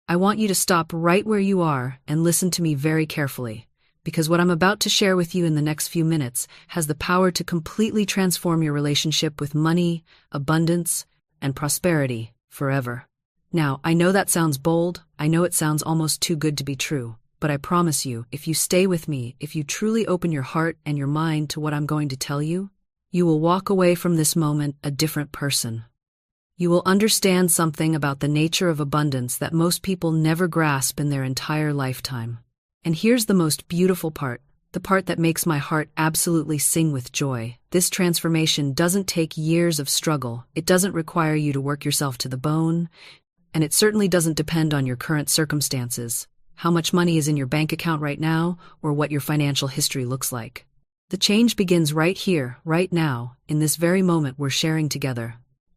I want you to stop right where you are and listen to me very carefully, because what I'm about to share with you in the next few minutes has the power to completely transform your relationship with money, abundance, and prosperity forever. Now, I know that sounds bold, I know it sounds almost too good to be true, but I promise you, if you stay with me, if you truly open your heart and your mind to what I'm going to tell you, you will walk away from this moment a different person. You will understand something about the nature of abundance that most people never grasp in their entire lifetime. And here's the most beautiful part, the part that makes my heart absolutely sing with joy. This transformation doesn't take years of struggle, it doesn't require you to work yourself to the bone, and it certainly doesn't depend on your current circumstances, how much money is in your bank account right now, or what your financial history looks like. The change begins right here, right now, in this very moment we're sharing together.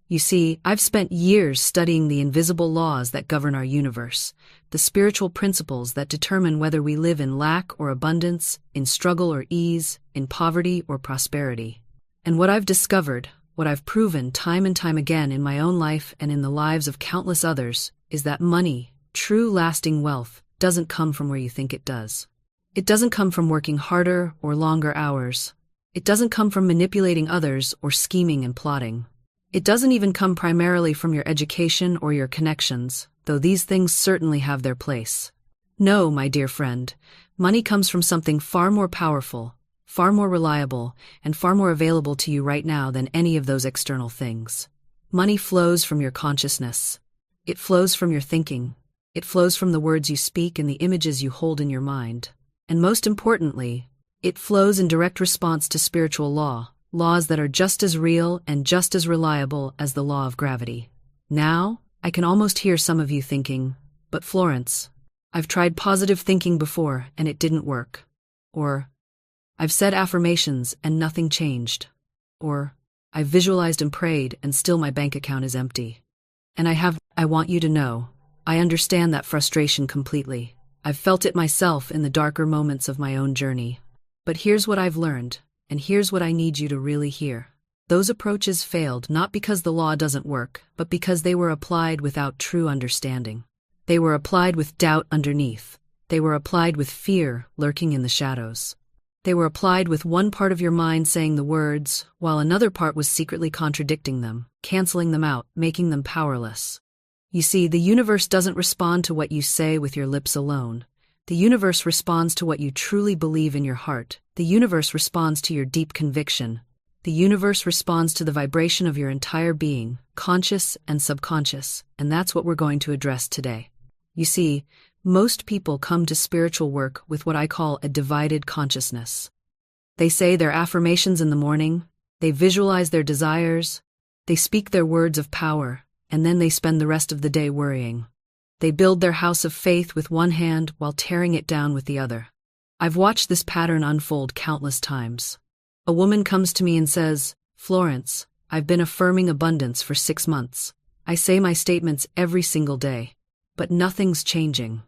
You see, I've spent years studying the invisible laws that govern our universe, the spiritual principles that determine whether we live in lack or abundance, in struggle or ease, in poverty or prosperity. And what I've discovered, what I've proven time and time again in my own life and in the lives of countless others, is that money, true lasting wealth, doesn't come from where you think it does. It doesn't come from working harder or longer hours. It doesn't come from manipulating others or scheming and plotting. It doesn't even come primarily from your education or your connections, though these things certainly have their place. No, my dear friend, money comes from something far more powerful, far more reliable, and far more available to you right now than any of those external things. Money flows from your consciousness. It flows from your thinking. It flows from the words you speak and the images you hold in your mind. And most importantly, it flows in direct response to spiritual law. Laws that are just as real and just as reliable as the law of gravity. Now, I can almost hear some of you thinking, but Florence, I've tried positive thinking before and it didn't work. Or, I've said affirmations and nothing changed. Or, I've visualized and prayed and still my bank account is empty. And I want you to know, I understand that frustration completely. I've felt it myself in the darker moments of my own journey. But here's what I've learned. And here's what I need you to really hear. Those approaches failed not because the law doesn't work, but because they were applied without true understanding. They were applied with doubt underneath. They were applied with fear lurking in the shadows. They were applied with one part of your mind saying the words, while another part was secretly contradicting them, canceling them out, making them powerless. You see, the universe doesn't respond to what you say with your lips alone. The universe responds to what you truly believe in your heart. The universe responds to your deep conviction. The universe responds to the vibration of your entire being, conscious and subconscious, and that's what we're going to address today. You see, most people come to spiritual work with what I call a divided consciousness. They say their affirmations in the morning, they visualize their desires, they speak their words of power, and then they spend the rest of the day worrying. They build their house of faith with one hand while tearing it down with the other. I've watched this pattern unfold countless times. A woman comes to me and says, Florence, I've been affirming abundance for 6 months. I say my statements every single day, but nothing's changing.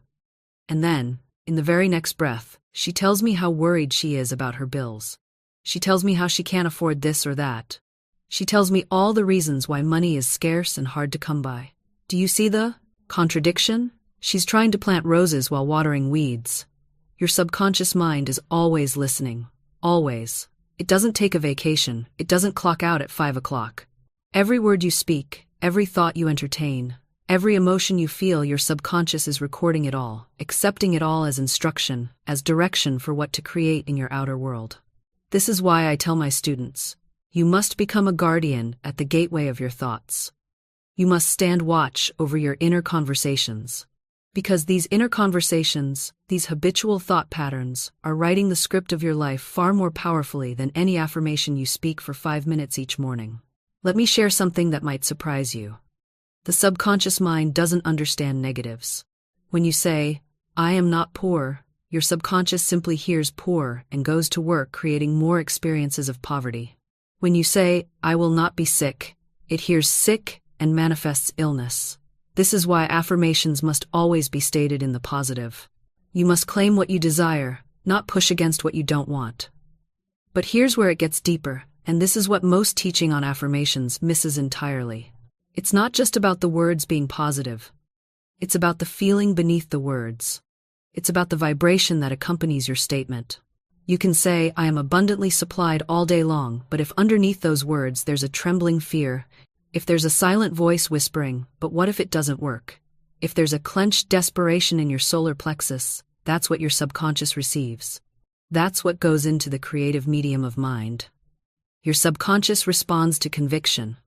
And then, in the very next breath, she tells me how worried she is about her bills. She tells me how she can't afford this or that. She tells me all the reasons why money is scarce and hard to come by. Do you see the contradiction? She's trying to plant roses while watering weeds. Your subconscious mind is always listening. Always. It doesn't take a vacation. It doesn't clock out at 5 o'clock. Every word you speak, every thought you entertain, every emotion you feel, your subconscious is recording it all, accepting it all as instruction, as direction for what to create in your outer world. This is why I tell my students, you must become a guardian at the gateway of your thoughts. You must stand watch over your inner conversations. Because these inner conversations, these habitual thought patterns, are writing the script of your life far more powerfully than any affirmation you speak for 5 minutes each morning. Let me share something that might surprise you. The subconscious mind doesn't understand negatives. When you say, I am not poor, your subconscious simply hears poor and goes to work creating more experiences of poverty. When you say, I will not be sick, it hears sick and manifests illness. This is why affirmations must always be stated in the positive. You must claim what you desire, not push against what you don't want. But here's where it gets deeper, and this is what most teaching on affirmations misses entirely. It's not just about the words being positive. It's about the feeling beneath the words. It's about the vibration that accompanies your statement. You can say, I am abundantly supplied all day long, but if underneath those words there's a trembling fear, if there's a silent voice whispering, but what if it doesn't work? If there's a clenched desperation in your solar plexus, that's what your subconscious receives. That's what goes into the creative medium of mind. Your subconscious responds to conviction.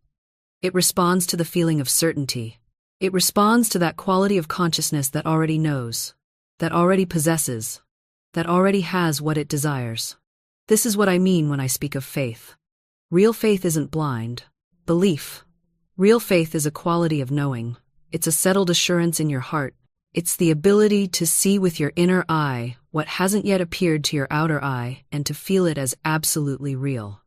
It responds to the feeling of certainty. It responds to that quality of consciousness that already knows, that already possesses, that already has what it desires. This is what I mean when I speak of faith. Real faith isn't blind belief. Real faith is a quality of knowing. It's a settled assurance in your heart. It's the ability to see with your inner eye what hasn't yet appeared to your outer eye and to feel it as absolutely real.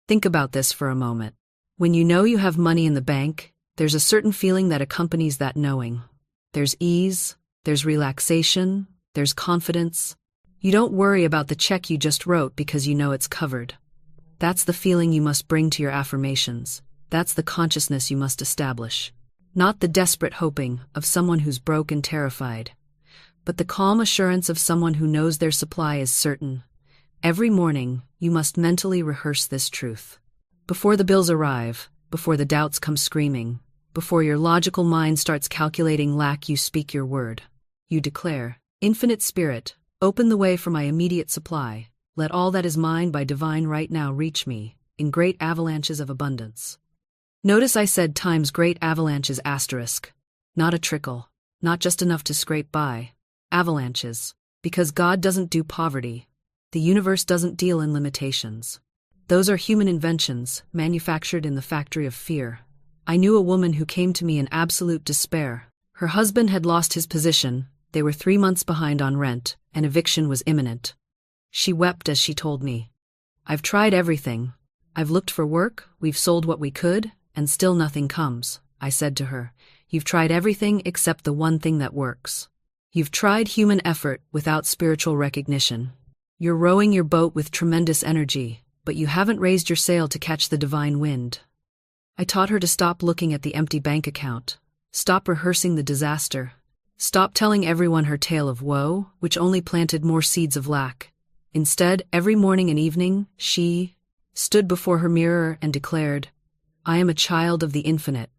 Think about this for a moment. When you know you have money in the bank, there's a certain feeling that accompanies that knowing. There's ease, there's relaxation, there's confidence. You don't worry about the check you just wrote because you know it's covered. That's the feeling you must bring to your affirmations. That's the consciousness you must establish. Not the desperate hoping of someone who's broke and terrified, but the calm assurance of someone who knows their supply is certain. Every morning, you must mentally rehearse this truth. Before the bills arrive, before the doubts come screaming, before your logical mind starts calculating lack, you speak your word. You declare, Infinite Spirit, open the way for my immediate supply. Let all that is mine by divine right now reach me, in great avalanches of abundance. Notice I said times great avalanches asterisk. Not a trickle, not just enough to scrape by. Avalanches. Because God doesn't do poverty. The universe doesn't deal in limitations. Those are human inventions, manufactured in the factory of fear. I knew a woman who came to me in absolute despair. Her husband had lost his position, they were 3 months behind on rent, and eviction was imminent. She wept as she told me, I've tried everything. I've looked for work, we've sold what we could, and still nothing comes. I said to her, you've tried everything except the one thing that works. You've tried human effort without spiritual recognition. You're rowing your boat with tremendous energy, but you haven't raised your sail to catch the divine wind. I taught her to stop looking at the empty bank account, stop rehearsing the disaster, stop telling everyone her tale of woe, which only planted more seeds of lack. Instead, every morning and evening, she stood before her mirror and declared, I am a child of the infinite.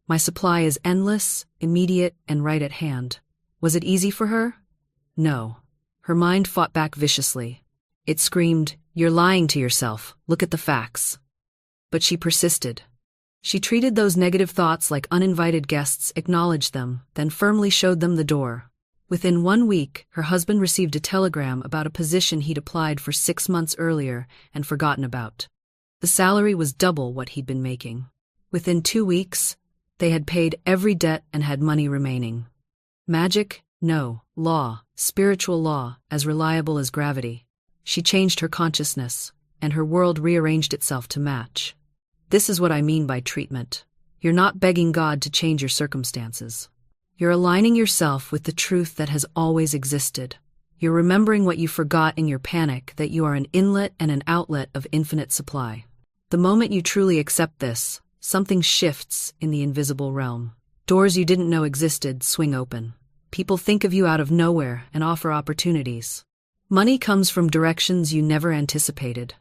My supply is endless, immediate, and right at hand. Was it easy for her? No. Her mind fought back viciously. It screamed, you're lying to yourself, look at the facts. But she persisted. She treated those negative thoughts like uninvited guests, acknowledged them, then firmly showed them the door. Within 1 week, her husband received a telegram about a position he'd applied for 6 months earlier and forgotten about. The salary was double what he'd been making. Within 2 weeks, they had paid every debt and had money remaining. Magic? No. Law, spiritual law, as reliable as gravity. She changed her consciousness, and her world rearranged itself to match. This is what I mean by treatment. You're not begging God to change your circumstances. You're aligning yourself with the truth that has always existed. You're remembering what you forgot in your panic, that you are an inlet and an outlet of infinite supply. The moment you truly accept this, something shifts in the invisible realm. Doors you didn't know existed swing open. People think of you out of nowhere and offer opportunities. Money comes from directions you never anticipated.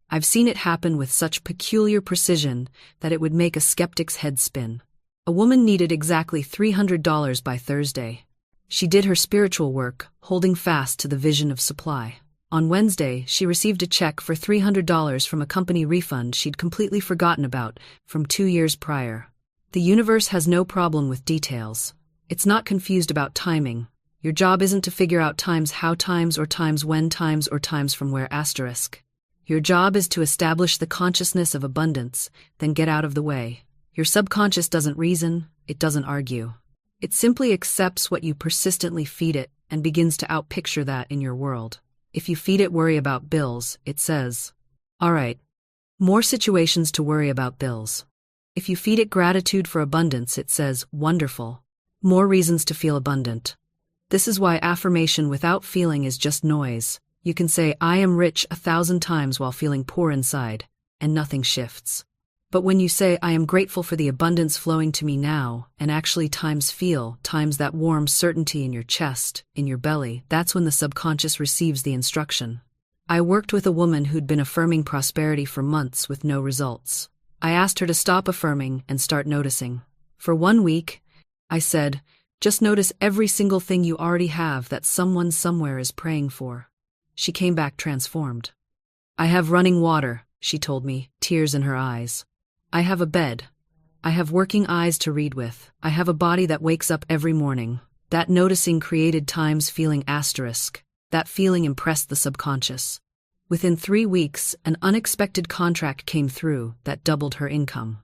I've seen it happen with such peculiar precision that it would make a skeptic's head spin. A woman needed exactly $300 by Thursday. She did her spiritual work, holding fast to the vision of supply. On Wednesday, she received a check for $300 from a company refund she'd completely forgotten about from 2 years prior. The universe has no problem with details. It's not confused about timing. Your job isn't to figure out times how times or times when times or times from where asterisk. Your job is to establish the consciousness of abundance, then get out of the way. Your subconscious doesn't reason, it doesn't argue. It simply accepts what you persistently feed it and begins to outpicture that in your world. If you feed it worry about bills, it says, all right, more situations to worry about bills. If you feed it gratitude for abundance, it says, wonderful, more reasons to feel abundant. This is why affirmation without feeling is just noise. You can say, I am rich 1,000 times while feeling poor inside, and nothing shifts. But when you say, I am grateful for the abundance flowing to me now, and actually times that warm certainty in your chest, in your belly, that's when the subconscious receives the instruction. I worked with a woman who'd been affirming prosperity for months with no results. I asked her to stop affirming and start noticing. For 1 week, I said, just notice every single thing you already have that someone somewhere is praying for. She came back transformed. I have running water, she told me, tears in her eyes. I have a bed. I have working eyes to read with. I have a body that wakes up every morning. That noticing created times feeling asterisk. That feeling impressed the subconscious. Within 3 weeks, an unexpected contract came through that doubled her income.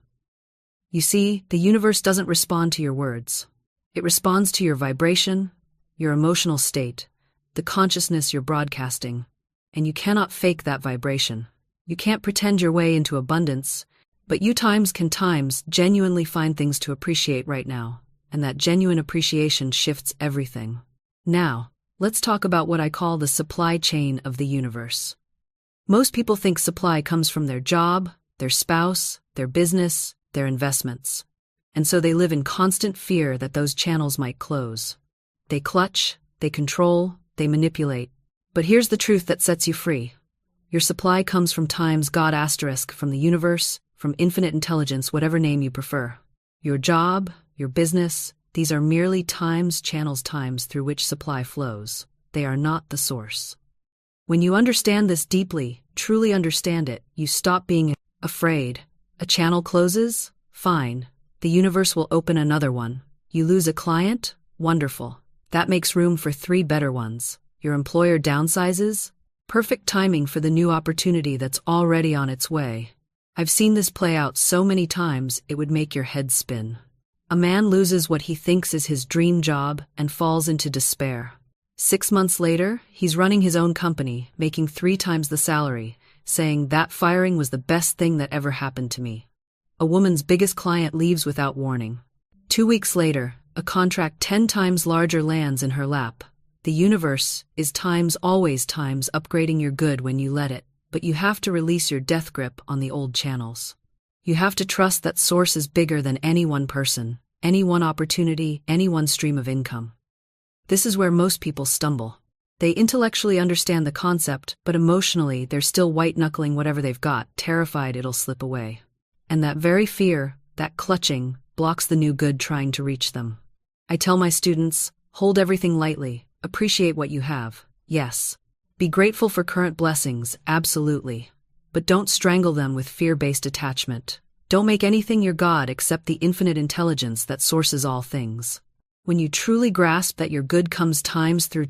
You see, the universe doesn't respond to your words. It responds to your vibration, your emotional state, the consciousness you're broadcasting. And you cannot fake that vibration. You can't pretend your way into abundance. But you can genuinely find things to appreciate right now, and that genuine appreciation shifts everything. Now, let's talk about what I call the supply chain of the universe. Most people think supply comes from their job, their spouse, their business, their investments. And so they live in constant fear that those channels might close. They clutch, they control, they manipulate. But here's the truth that sets you free. Your supply comes from times God asterisk, from the universe, from infinite intelligence, whatever name you prefer. Your job, your business, these are merely channels through which supply flows. They are not the source. When you understand this deeply, truly understand it, you stop being afraid. A channel closes? Fine. The universe will open another one. You lose a client? Wonderful. That makes room for 3 better ones. Your employer downsizes? Perfect timing for the new opportunity that's already on its way. I've seen this play out so many times it would make your head spin. A man loses what he thinks is his dream job and falls into despair. 6 months later, he's running his own company, making 3 times the salary, saying that firing was the best thing that ever happened to me. A woman's biggest client leaves without warning. 2 weeks later, a contract 10 times larger lands in her lap. The universe is always upgrading your good when you let it. But you have to release your death grip on the old channels. You have to trust that source is bigger than any one person, any one opportunity, any one stream of income. This is where most people stumble. They intellectually understand the concept, but emotionally they're still white-knuckling whatever they've got, terrified it'll slip away. And that very fear, that clutching, blocks the new good trying to reach them. I tell my students, hold everything lightly, appreciate what you have, yes. Be grateful for current blessings, absolutely. But don't strangle them with fear-based attachment. Don't make anything your God except the infinite intelligence that sources all things. When you truly grasp that your good comes through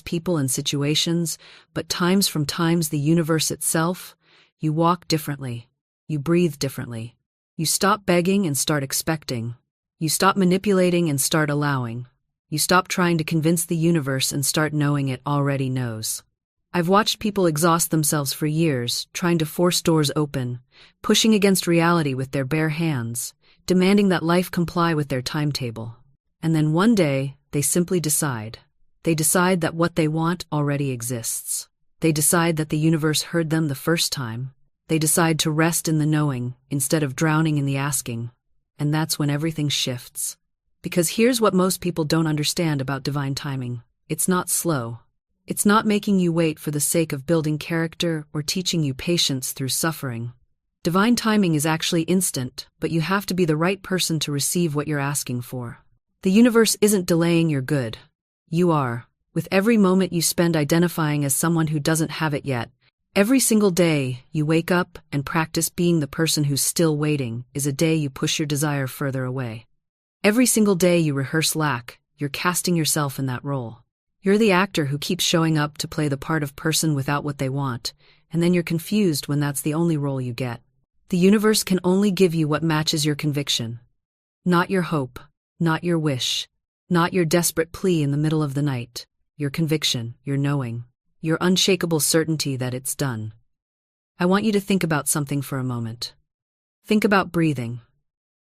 people and situations, but from the universe itself, you walk differently. You breathe differently. You stop begging and start expecting. You stop manipulating and start allowing. You stop trying to convince the universe and start knowing it already knows. I've watched people exhaust themselves for years, trying to force doors open, pushing against reality with their bare hands, demanding that life comply with their timetable. And then one day, they simply decide. They decide that what they want already exists. They decide that the universe heard them the first time. They decide to rest in the knowing, instead of drowning in the asking. And that's when everything shifts. Because here's what most people don't understand about divine timing. It's not slow. It's not making you wait for the sake of building character or teaching you patience through suffering. Divine timing is actually instant, but you have to be the right person to receive what you're asking for. The universe isn't delaying your good. You are. With every moment you spend identifying as someone who doesn't have it yet, every single day you wake up and practice being the person who's still waiting is a day you push your desire further away. Every single day you rehearse lack, you're casting yourself in that role. You're the actor who keeps showing up to play the part of person without what they want, and then you're confused when that's the only role you get. The universe can only give you what matches your conviction. Not your hope, not your wish, not your desperate plea in the middle of the night. Your conviction, your knowing, your unshakable certainty that it's done. I want you to think about something for a moment. Think about breathing.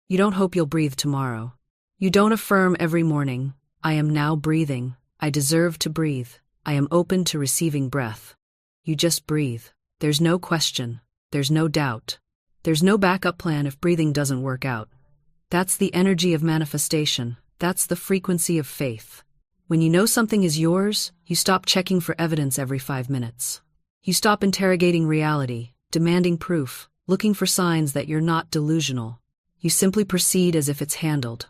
You don't hope you'll breathe tomorrow. You don't affirm every morning, I am now breathing. I deserve to breathe. I am open to receiving breath. You just breathe. There's no question. There's no doubt. There's no backup plan if breathing doesn't work out. That's the energy of manifestation. That's the frequency of faith. When you know something is yours, you stop checking for evidence every 5 minutes. You stop interrogating reality, demanding proof, looking for signs that you're not delusional. You simply proceed as if it's handled.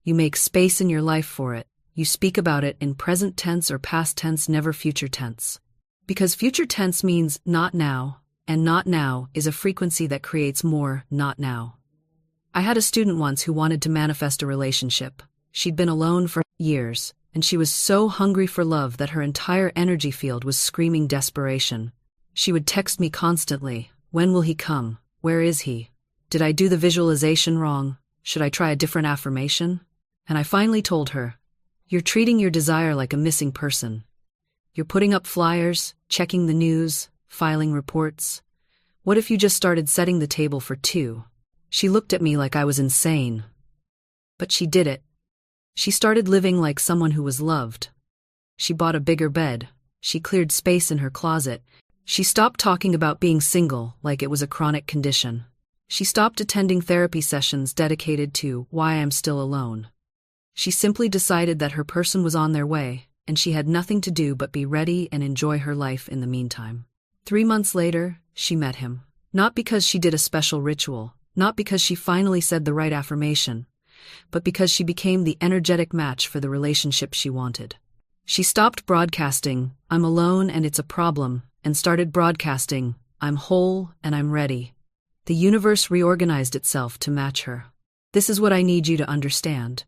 You make space in your life for it. You speak about it in present tense or past tense, never future tense. Because future tense means not now, and not now is a frequency that creates more not now. I had a student once who wanted to manifest a relationship. She'd been alone for years, and she was so hungry for love that her entire energy field was screaming desperation. She would text me constantly, "When will he come? Where is he? Did I do the visualization wrong? Should I try a different affirmation?" And I finally told her, "You're treating your desire like a missing person. You're putting up flyers, checking the news, filing reports. What if you just started setting the table for two?" She looked at me like I was insane. But she did it. She started living like someone who was loved. She bought a bigger bed. She cleared space in her closet. She stopped talking about being single like it was a chronic condition. She stopped attending therapy sessions dedicated to why I'm still alone. She simply decided that her person was on their way, and she had nothing to do but be ready and enjoy her life in the meantime. 3 months later, she met him. Not because she did a special ritual, not because she finally said the right affirmation, but because she became the energetic match for the relationship she wanted. She stopped broadcasting, "I'm alone and it's a problem," and started broadcasting, "I'm whole and I'm ready." The universe reorganized itself to match her. This is what I need you to understand.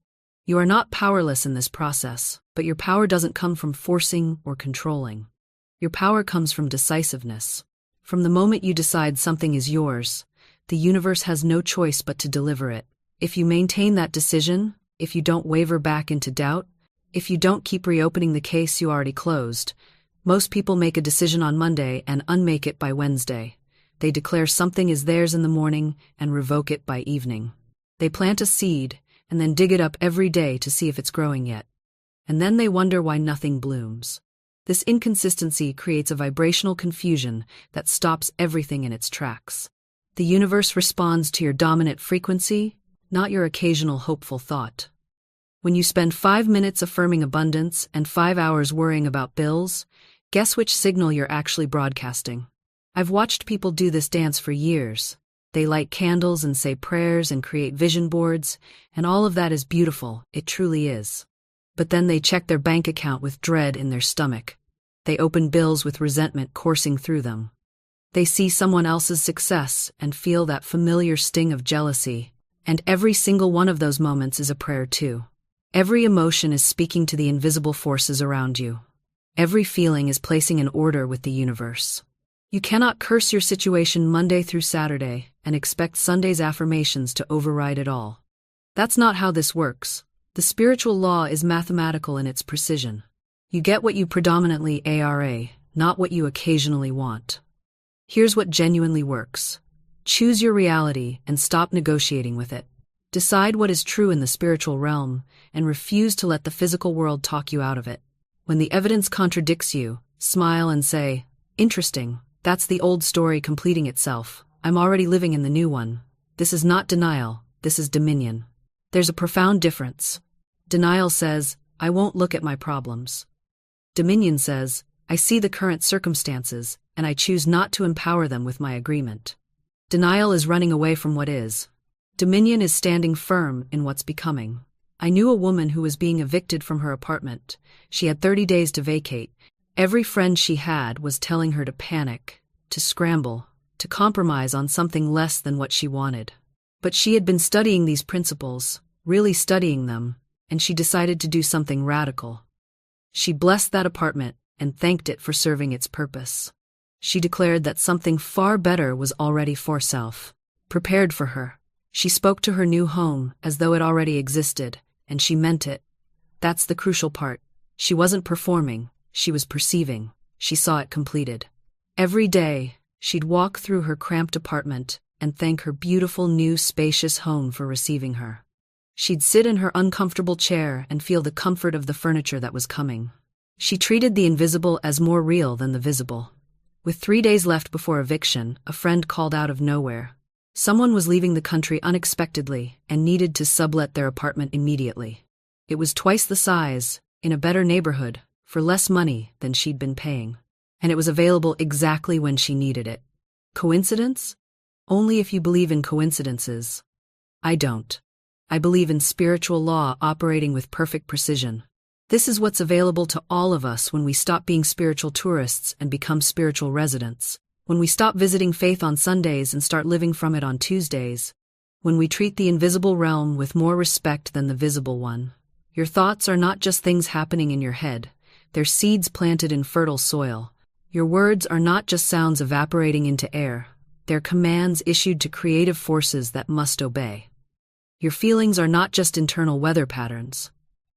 You are not powerless in this process, but your power doesn't come from forcing or controlling. Your power comes from decisiveness. From the moment you decide something is yours, the universe has no choice but to deliver it. If you maintain that decision, if you don't waver back into doubt, if you don't keep reopening the case you already closed. Most people make a decision on Monday and unmake it by Wednesday. They declare something is theirs in the morning and revoke it by evening. They plant a seed and then dig it up every day to see if it's growing yet. And then they wonder why nothing blooms. This inconsistency creates a vibrational confusion that stops everything in its tracks. The universe responds to your dominant frequency, not your occasional hopeful thought. When you spend 5 minutes affirming abundance and 5 hours worrying about bills, guess which signal you're actually broadcasting? I've watched people do this dance for years. They light candles and say prayers and create vision boards, and all of that is beautiful, it truly is. But then they check their bank account with dread in their stomach. They open bills with resentment coursing through them. They see someone else's success and feel that familiar sting of jealousy. And every single one of those moments is a prayer too. Every emotion is speaking to the invisible forces around you. Every feeling is placing an order with the universe. You cannot curse your situation Monday through Saturday and expect Sunday's affirmations to override it all. That's not how this works. The spiritual law is mathematical in its precision. You get what you predominantly ARA, not what you occasionally want. Here's what genuinely works. Choose your reality and stop negotiating with it. Decide what is true in the spiritual realm and refuse to let the physical world talk you out of it. When the evidence contradicts you, smile and say, "Interesting, that's the old story completing itself. I'm already living in the new one." This is not denial, this is dominion. There's a profound difference. Denial says, "I won't look at my problems." Dominion says, "I see the current circumstances, and I choose not to empower them with my agreement." Denial is running away from what is. Dominion is standing firm in what's becoming. I knew a woman who was being evicted from her apartment. She had 30 days to vacate. Every friend she had was telling her to panic, to scramble, to compromise on something less than what she wanted. But she had been studying these principles, really studying them, and she decided to do something radical. She blessed that apartment and thanked it for serving its purpose. She declared that something far better was already for self, prepared for her. She spoke to her new home as though it already existed, and she meant it. That's the crucial part. She wasn't performing, she was perceiving. She saw it completed. Every day, she'd walk through her cramped apartment and thank her beautiful new spacious home for receiving her. She'd sit in her uncomfortable chair and feel the comfort of the furniture that was coming. She treated the invisible as more real than the visible. With 3 days left before eviction, a friend called out of nowhere. Someone was leaving the country unexpectedly and needed to sublet their apartment immediately. It was twice the size, in a better neighborhood, for less money than she'd been paying. And it was available exactly when she needed it. Coincidence? Only if you believe in coincidences. I don't. I believe in spiritual law operating with perfect precision. This is what's available to all of us when we stop being spiritual tourists and become spiritual residents. When we stop visiting faith on Sundays and start living from it on Tuesdays. When we treat the invisible realm with more respect than the visible one. Your thoughts are not just things happening in your head. They're seeds planted in fertile soil. Your words are not just sounds evaporating into air. They're commands issued to creative forces that must obey. Your feelings are not just internal weather patterns.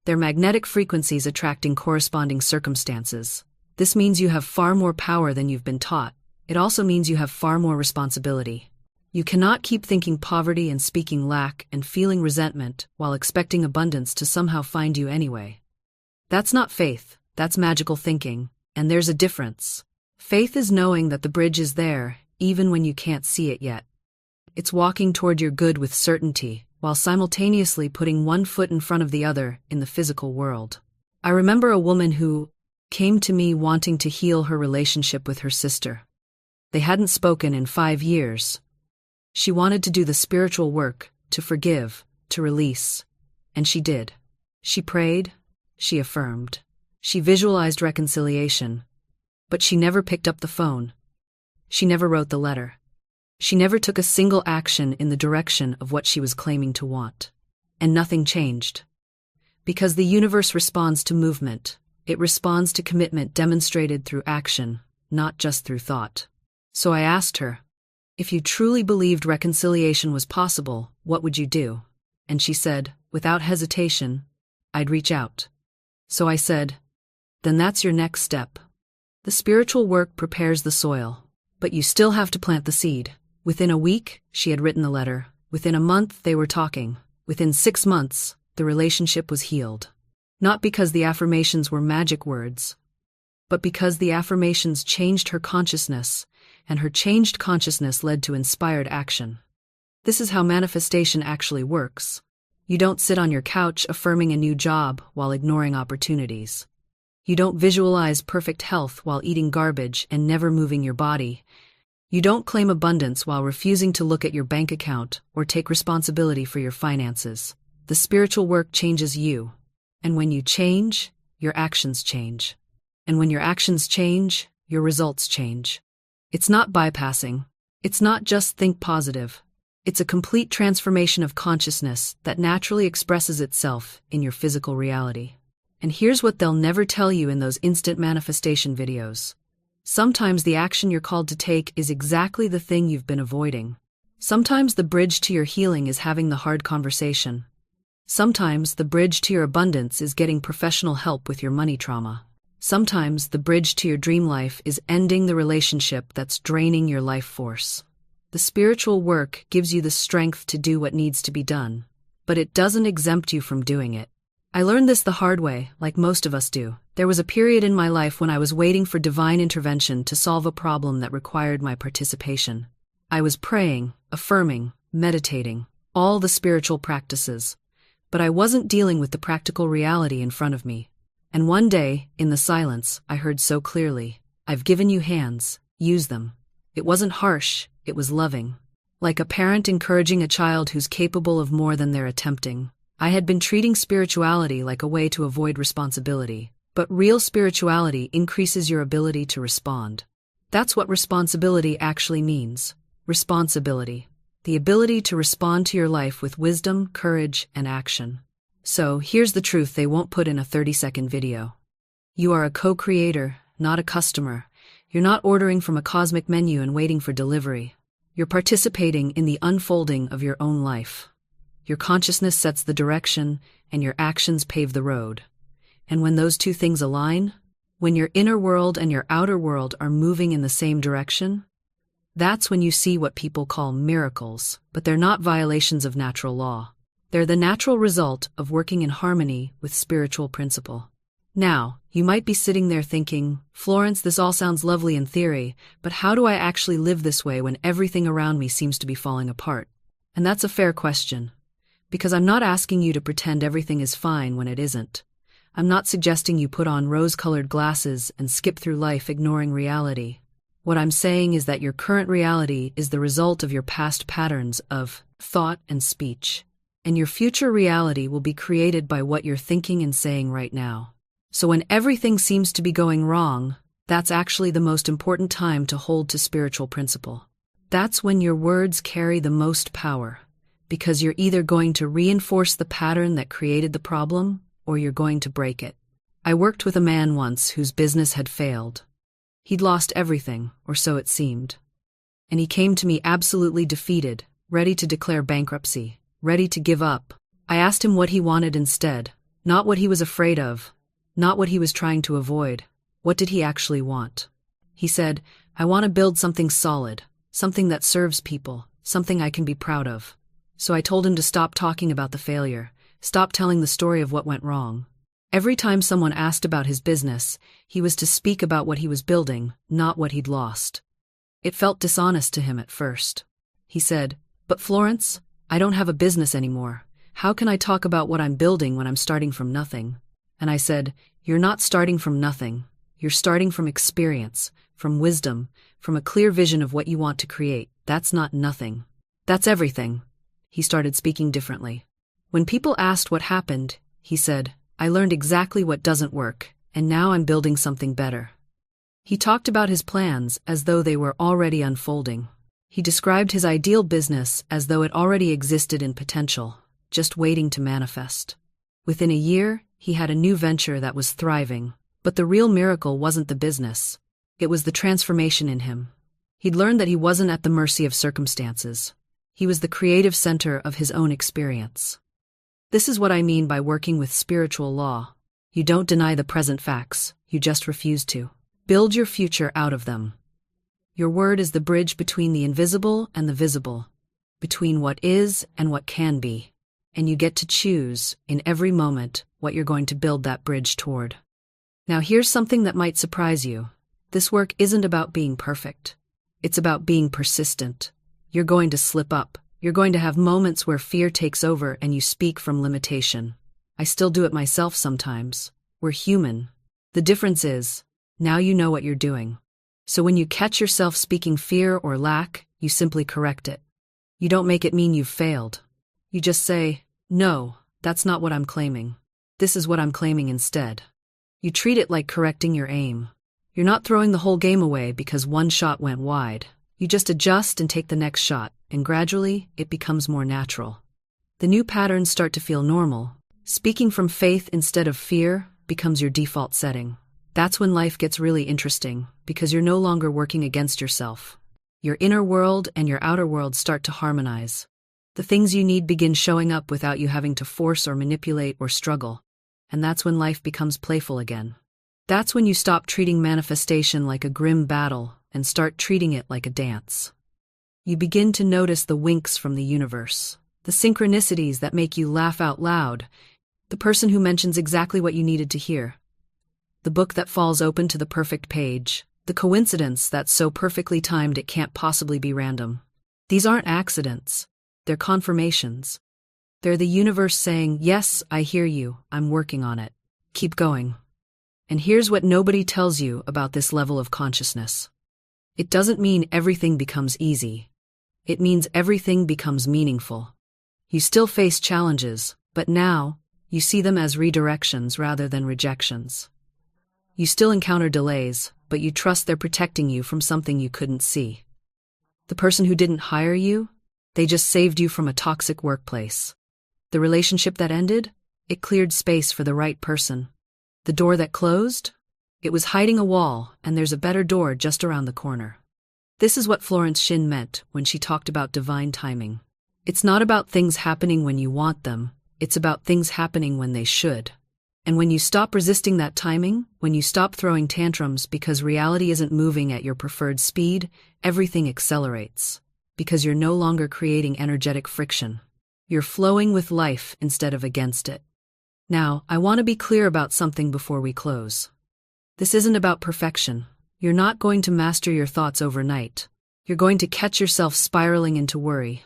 They're magnetic frequencies attracting corresponding circumstances. This means you have far more power than you've been taught. It also means you have far more responsibility. You cannot keep thinking poverty and speaking lack and feeling resentment while expecting abundance to somehow find you anyway. That's not faith, that's magical thinking, and there's a difference. Faith is knowing that the bridge is there, even when you can't see it yet. It's walking toward your good with certainty, while simultaneously putting one foot in front of the other in the physical world. I remember a woman who came to me wanting to heal her relationship with her sister. They hadn't spoken in 5 years. She wanted to do the spiritual work, to forgive, to release. And she did. She prayed, she affirmed, she visualized reconciliation. But she never picked up the phone. She never wrote the letter. She never took a single action in the direction of what she was claiming to want. And nothing changed. Because the universe responds to movement. It responds to commitment demonstrated through action, not just through thought. So I asked her, if you truly believed reconciliation was possible, what would you do? And she said, without hesitation, I'd reach out. So I said, then that's your next step. The spiritual work prepares the soil, but you still have to plant the seed. Within a week, she had written the letter. Within a month, they were talking. Within 6 months, the relationship was healed. Not because the affirmations were magic words, but because the affirmations changed her consciousness, and her changed consciousness led to inspired action. This is how manifestation actually works. You don't sit on your couch affirming a new job while ignoring opportunities. You don't visualize perfect health while eating garbage and never moving your body. You don't claim abundance while refusing to look at your bank account or take responsibility for your finances. The spiritual work changes you. And when you change, your actions change. And when your actions change, your results change. It's not bypassing. It's not just think positive. It's a complete transformation of consciousness that naturally expresses itself in your physical reality. And here's what they'll never tell you in those instant manifestation videos. Sometimes the action you're called to take is exactly the thing you've been avoiding. Sometimes the bridge to your healing is having the hard conversation. Sometimes the bridge to your abundance is getting professional help with your money trauma. Sometimes the bridge to your dream life is ending the relationship that's draining your life force. The spiritual work gives you the strength to do what needs to be done, but it doesn't exempt you from doing it. I learned this the hard way, like most of us do. There was a period in my life when I was waiting for divine intervention to solve a problem that required my participation. I was praying, affirming, meditating, all the spiritual practices, but I wasn't dealing with the practical reality in front of me. And one day, in the silence, I heard so clearly, I've given you hands, use them. It wasn't harsh, it was loving. Like a parent encouraging a child who's capable of more than they're attempting. I had been treating spirituality like a way to avoid responsibility, but real spirituality increases your ability to respond. That's what responsibility actually means. Responsibility. The ability to respond to your life with wisdom, courage, and action. So, here's the truth they won't put in a 30-second video. You are a co-creator, not a customer. You're not ordering from a cosmic menu and waiting for delivery. You're participating in the unfolding of your own life. Your consciousness sets the direction, and your actions pave the road. And when those two things align, when your inner world and your outer world are moving in the same direction, that's when you see what people call miracles, but they're not violations of natural law. They're the natural result of working in harmony with spiritual principle. Now, You might be sitting there thinking, Florence, this all sounds lovely in theory, but how do I actually live this way when everything around me seems to be falling apart? And that's a fair question. Because I'm not asking you to pretend everything is fine when it isn't. I'm not suggesting you put on rose-colored glasses and skip through life ignoring reality. What I'm saying is that your current reality is the result of your past patterns of thought and speech. And your future reality will be created by what you're thinking and saying right now. So when everything seems to be going wrong, that's actually the most important time to hold to spiritual principle. That's when your words carry the most power, because you're either going to reinforce the pattern that created the problem, or you're going to break it. I worked with a man once whose business had failed. He'd lost everything, or so it seemed. And he came to me absolutely defeated, ready to declare bankruptcy, ready to give up. I asked him what he wanted instead, not what he was afraid of, not what he was trying to avoid. What did he actually want? He said, I want to build something solid, something that serves people, something I can be proud of. So I told him to stop talking about the failure, stop telling the story of what went wrong. Every time someone asked about his business, he was to speak about what he was building, not what he'd lost. It felt dishonest to him at first. He said, but Florence, I don't have a business anymore. How can I talk about what I'm building when I'm starting from nothing? And I said, you're not starting from nothing. You're starting from experience, from wisdom, from a clear vision of what you want to create. That's not nothing. That's everything. He started speaking differently. When people asked what happened, he said, I learned exactly what doesn't work, and now I'm building something better. He talked about his plans as though they were already unfolding. He described his ideal business as though it already existed in potential, just waiting to manifest. Within a year, he had a new venture that was thriving, but the real miracle wasn't the business. It was the transformation in him. He'd learned that he wasn't at the mercy of circumstances. He was the creative center of his own experience. This is what I mean by working with spiritual law. You don't deny the present facts, you just refuse to. Build your future out of them. Your word is the bridge between the invisible and the visible, between what is and what can be. And you get to choose, in every moment, what you're going to build that bridge toward. Now here's something that might surprise you. This work isn't about being perfect. It's about being persistent. You're going to slip up. You're going to have moments where fear takes over and you speak from limitation. I still do it myself sometimes. We're human. The difference is, now you know what you're doing. So when you catch yourself speaking fear or lack, you simply correct it. You don't make it mean you've failed. You just say, no, that's not what I'm claiming. This is what I'm claiming instead. You treat it like correcting your aim. You're not throwing the whole game away because one shot went wide. You just adjust and take the next shot, and gradually, it becomes more natural. The new patterns start to feel normal. Speaking from faith instead of fear becomes your default setting. That's when life gets really interesting, because you're no longer working against yourself. Your inner world and your outer world start to harmonize. The things you need begin showing up without you having to force or manipulate or struggle. And that's when life becomes playful again. That's when you stop treating manifestation like a grim battle and start treating it like a dance. You begin to notice the winks from the universe, the synchronicities that make you laugh out loud, the person who mentions exactly what you needed to hear, the book that falls open to the perfect page, the coincidence that's so perfectly timed it can't possibly be random. These aren't accidents. They're confirmations. They're the universe saying, yes, I hear you, I'm working on it. Keep going. And here's what nobody tells you about this level of consciousness. It doesn't mean everything becomes easy. It means everything becomes meaningful. You still face challenges, but now, you see them as redirections rather than rejections. You still encounter delays, but you trust they're protecting you from something you couldn't see. The person who didn't hire you, they just saved you from a toxic workplace. The relationship that ended, it cleared space for the right person. The door that closed, it was hiding a wall, and there's a better door just around the corner. This is what Florence Scovel meant when she talked about divine timing. It's not about things happening when you want them, it's about things happening when they should. And when you stop resisting that timing, when you stop throwing tantrums because reality isn't moving at your preferred speed, everything accelerates. Because you're no longer creating energetic friction. You're flowing with life instead of against it. Now, I want to be clear about something before we close. This isn't about perfection. You're not going to master your thoughts overnight. You're going to catch yourself spiraling into worry.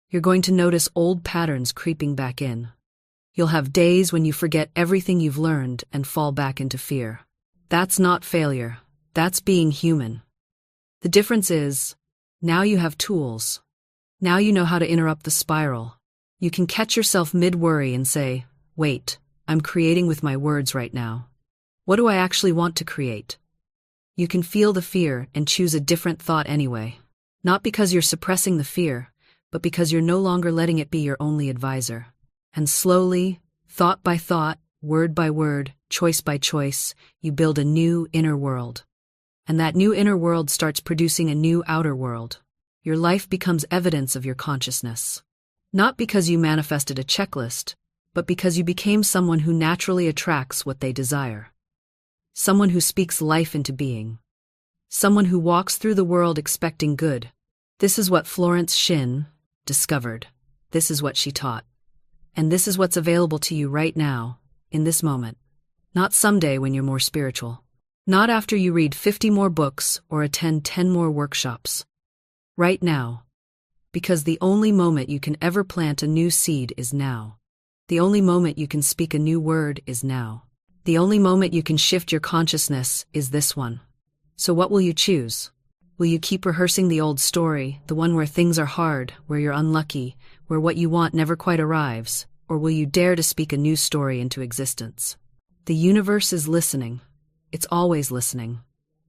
You're going to notice old patterns creeping back in. You'll have days when you forget everything you've learned and fall back into fear. That's not failure. That's being human. The difference is, now you have tools. Now you know how to interrupt the spiral. You can catch yourself mid-worry and say, wait, I'm creating with my words right now. What do I actually want to create? You can feel the fear and choose a different thought anyway. Not because you're suppressing the fear, but because you're no longer letting it be your only advisor. And slowly, thought by thought, word by word, choice by choice, you build a new inner world. And that new inner world starts producing a new outer world. Your life becomes evidence of your consciousness. Not because you manifested a checklist, but because you became someone who naturally attracts what they desire. Someone who speaks life into being. Someone who walks through the world expecting good. This is what Florence Scovel discovered. This is what she taught. And this is what's available to you right now, in this moment. Not someday when you're more spiritual. Not after you read 50 more books or attend 10 more workshops. Right now. Because the only moment you can ever plant a new seed is now. The only moment you can speak a new word is now. The only moment you can shift your consciousness is this one. So what will you choose? Will you keep rehearsing the old story, the one where things are hard, where you're unlucky, where what you want never quite arrives? Or will you dare to speak a new story into existence? The universe is listening. It's always listening.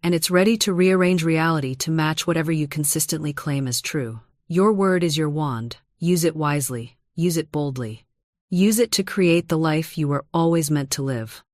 And it's ready to rearrange reality to match whatever you consistently claim as true. Your word is your wand. Use it wisely. Use it boldly. Use it to create the life you were always meant to live.